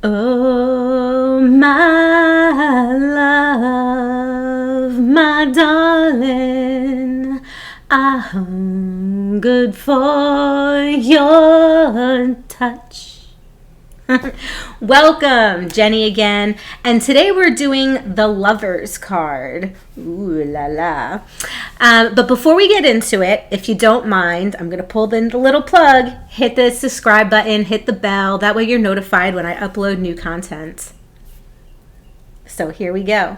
Oh, my love, my darling, I hungered for your touch. Welcome, Jenny again, and today we're doing the Lover's card. Ooh la la. But before we get into it, if you don't mind, I'm going to pull in the little plug, hit the subscribe button, hit the bell, that way you're notified when I upload new content. So here we go.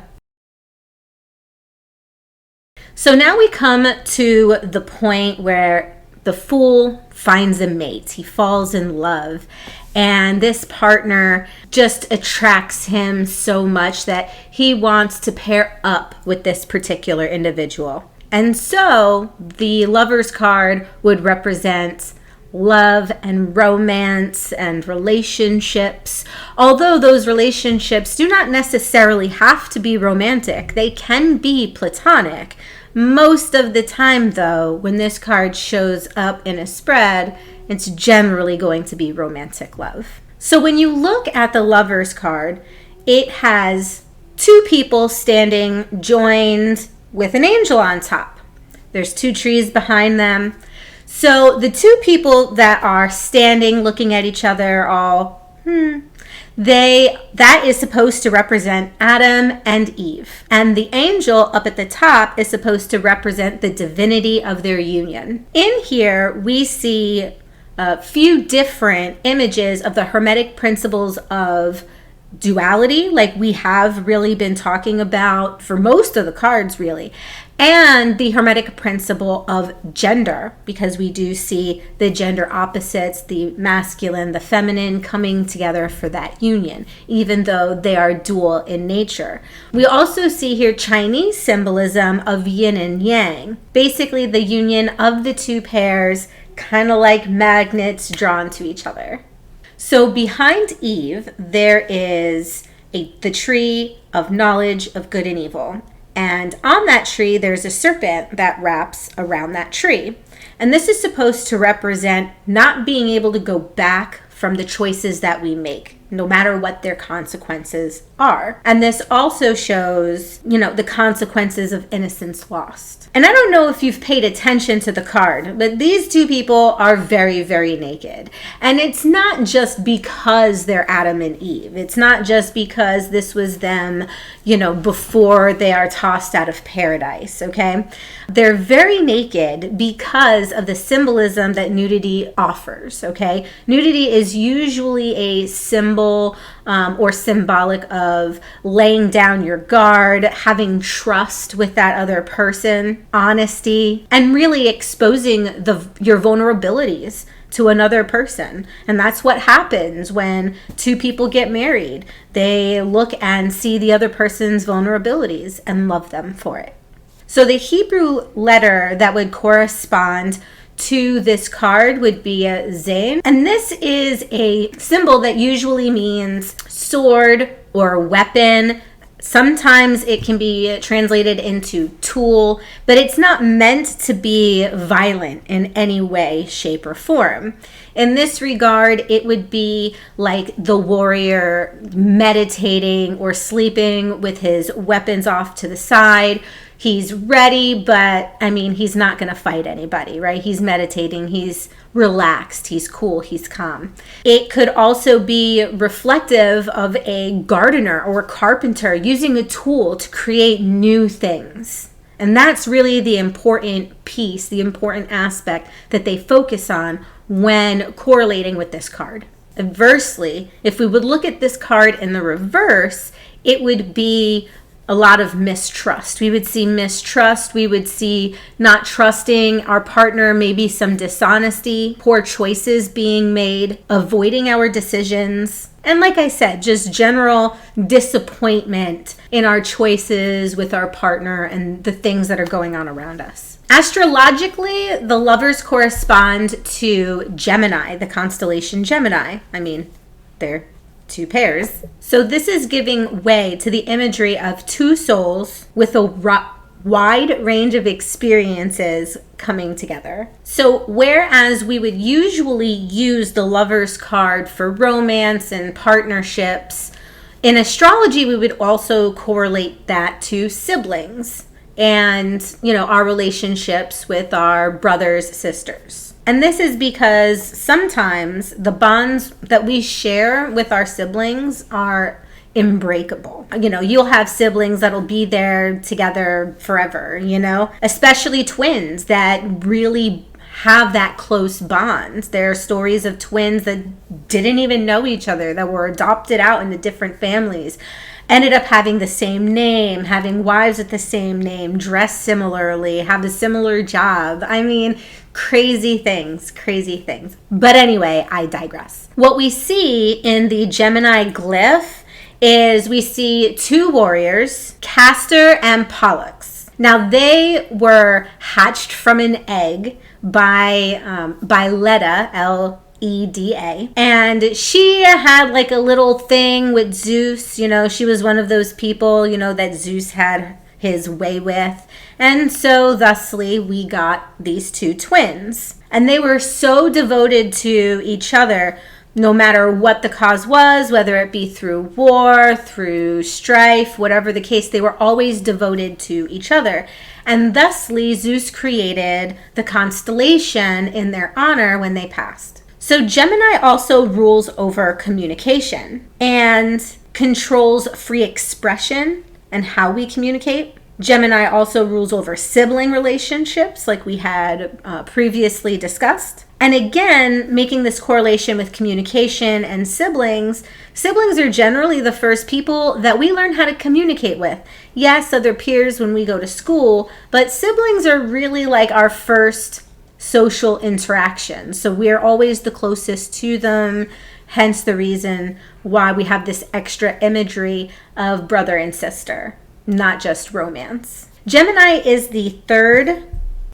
So now we come to the point where the Fool finds a mate. He falls in love. And this partner just attracts him so much that he wants to pair up with this particular individual. And so the Lover's card would represent love and romance and relationships. Although those relationships do not necessarily have to be romantic, they can be platonic. Most of the time, though, when this card shows up in a spread, it's generally going to be romantic love. So when you look at the Lover's card, it has two people standing joined with an angel on top. There's two trees behind them. So the two people that are standing looking at each other all, that is supposed to represent Adam and Eve. And the angel up at the top is supposed to represent the divinity of their union. In here, we see a few different images of the Hermetic principles of duality, like we have really been talking about for most of the cards, really, and the Hermetic principle of gender, because we do see the gender opposites, the masculine, the feminine, coming together for that union, even though they are dual in nature. We also see here Chinese symbolism of yin and yang, basically the union of the two pairs, kind of like magnets drawn to each other. So behind Eve, there is the tree of knowledge of good and evil. And on that tree, there's a serpent that wraps around that tree. And this is supposed to represent not being able to go back from the choices that we make, no matter what their consequences are. And this also shows, the consequences of innocence lost. And I don't know if you've paid attention to the card, but these two people are very, very naked. And it's not just because they're Adam and Eve. It's not just because this was them, before they are tossed out of paradise, okay? They're very naked because of the symbolism that nudity offers, okay? Nudity is usually a symbol or symbolic of laying down your guard, having trust with that other person, honesty, and really exposing your vulnerabilities to another person. And that's what happens when two people get married. They look and see the other person's vulnerabilities and love them for it. So the Hebrew letter that would correspond to this card would be a Zayn. And this is a symbol that usually means sword or weapon. Sometimes it can be translated into tool, but it's not meant to be violent in any way, shape, or form. In this regard, it would be like the warrior meditating or sleeping with his weapons off to the side. He's ready, but he's not going to fight anybody, right? He's meditating, he's relaxed, he's cool, he's calm. It could also be reflective of a gardener or a carpenter using a tool to create new things. And that's really the important piece, the important aspect that they focus on when correlating with this card. Inversely, if we would look at this card in the reverse, it would be a lot of mistrust. We would see mistrust. We would see not trusting our partner, maybe some dishonesty, poor choices being made, avoiding our decisions. And like I said, just general disappointment in our choices with our partner and the things that are going on around us. Astrologically, the Lovers correspond to Gemini, the constellation Gemini. They're two pairs. So this is giving way to the imagery of two souls with a wide range of experiences coming together. So whereas we would usually use the Lover's card for romance and partnerships, in astrology we would also correlate that to siblings and, our relationships with our brothers, sisters. And this is because sometimes the bonds that we share with our siblings are unbreakable. You'll have siblings that'll be there together forever, especially twins that really have that close bond. There are stories of twins that didn't even know each other, that were adopted out into different families, ended up having the same name, having wives with the same name, dress similarly, have a similar job. Crazy things. But anyway, I digress. What we see in the Gemini glyph is we see two warriors, Castor and Pollux. Now they were hatched from an egg by Leda, Leda, and she had like a little thing with Zeus. She was one of those people, that Zeus had his way with. And so thusly we got these two twins. And they were so devoted to each other, no matter what the cause was, whether it be through war, through strife, whatever the case, they were always devoted to each other. And thusly, Zeus created the constellation in their honor when they passed. So Gemini also rules over communication and controls free expression and how we communicate. Gemini also rules over sibling relationships, like we had previously discussed. And again, making this correlation with communication and siblings are generally the first people that we learn how to communicate with. Yes, other peers when we go to school, but siblings are really like our first social interaction. So we're always the closest to them, hence the reason why we have this extra imagery of brother and sister, not just romance. Gemini is the third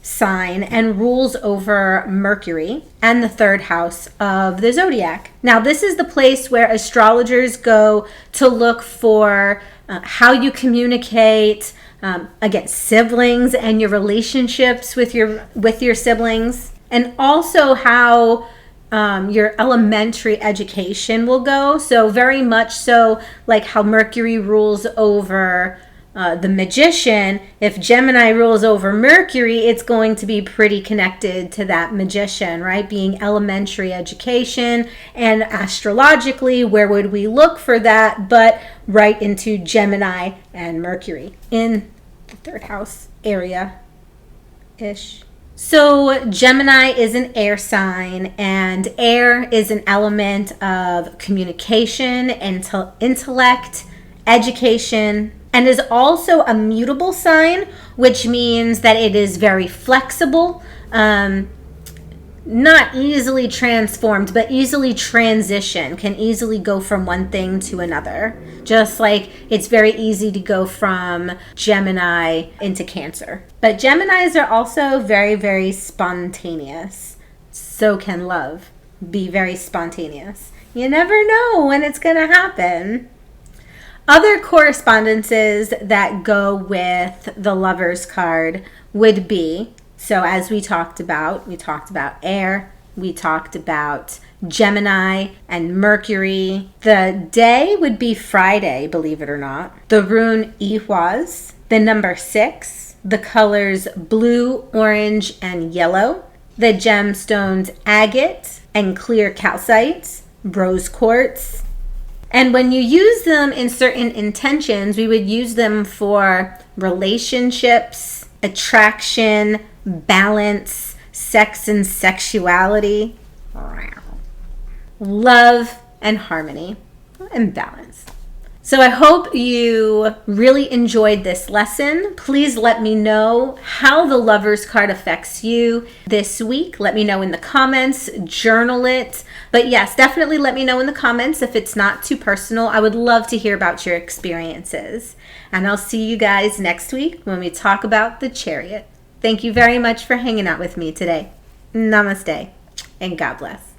sign and rules over Mercury and the third house of the zodiac. Now, this is the place where astrologers go to look for how you communicate, again, siblings and your relationships with your siblings, and also how your elementary education will go. So very much so like how Mercury rules over the magician. If Gemini rules over Mercury, it's going to be pretty connected to that magician, right? Being elementary education. And astrologically, where would we look for that? But right into Gemini and Mercury in the third house area-ish. So Gemini is an air sign, and air is an element of communication, intellect, education, and is also a mutable sign, which means that it is very flexible, not easily transformed, but easily transition, can easily go from one thing to another. Just like it's very easy to go from Gemini into Cancer. But Geminis are also very, very spontaneous. So can love be very spontaneous. You never know when it's going to happen. Other correspondences that go with the Lover's card would be, so as we talked about air, we talked about Gemini and Mercury. The day would be Friday, believe it or not. The rune Ihwaz, the number 6, the colors blue, orange, and yellow, the gemstones agate and clear calcite, rose quartz. And when you use them in certain intentions, we would use them for relationships, attraction, balance, sex and sexuality, love and harmony, and balance. So I hope you really enjoyed this lesson. Please let me know how the Lover's card affects you this week. Let me know in the comments, journal it. But yes, definitely let me know in the comments if it's not too personal. I would love to hear about your experiences. And I'll see you guys next week when we talk about the Chariot. Thank you very much for hanging out with me today. Namaste and God bless.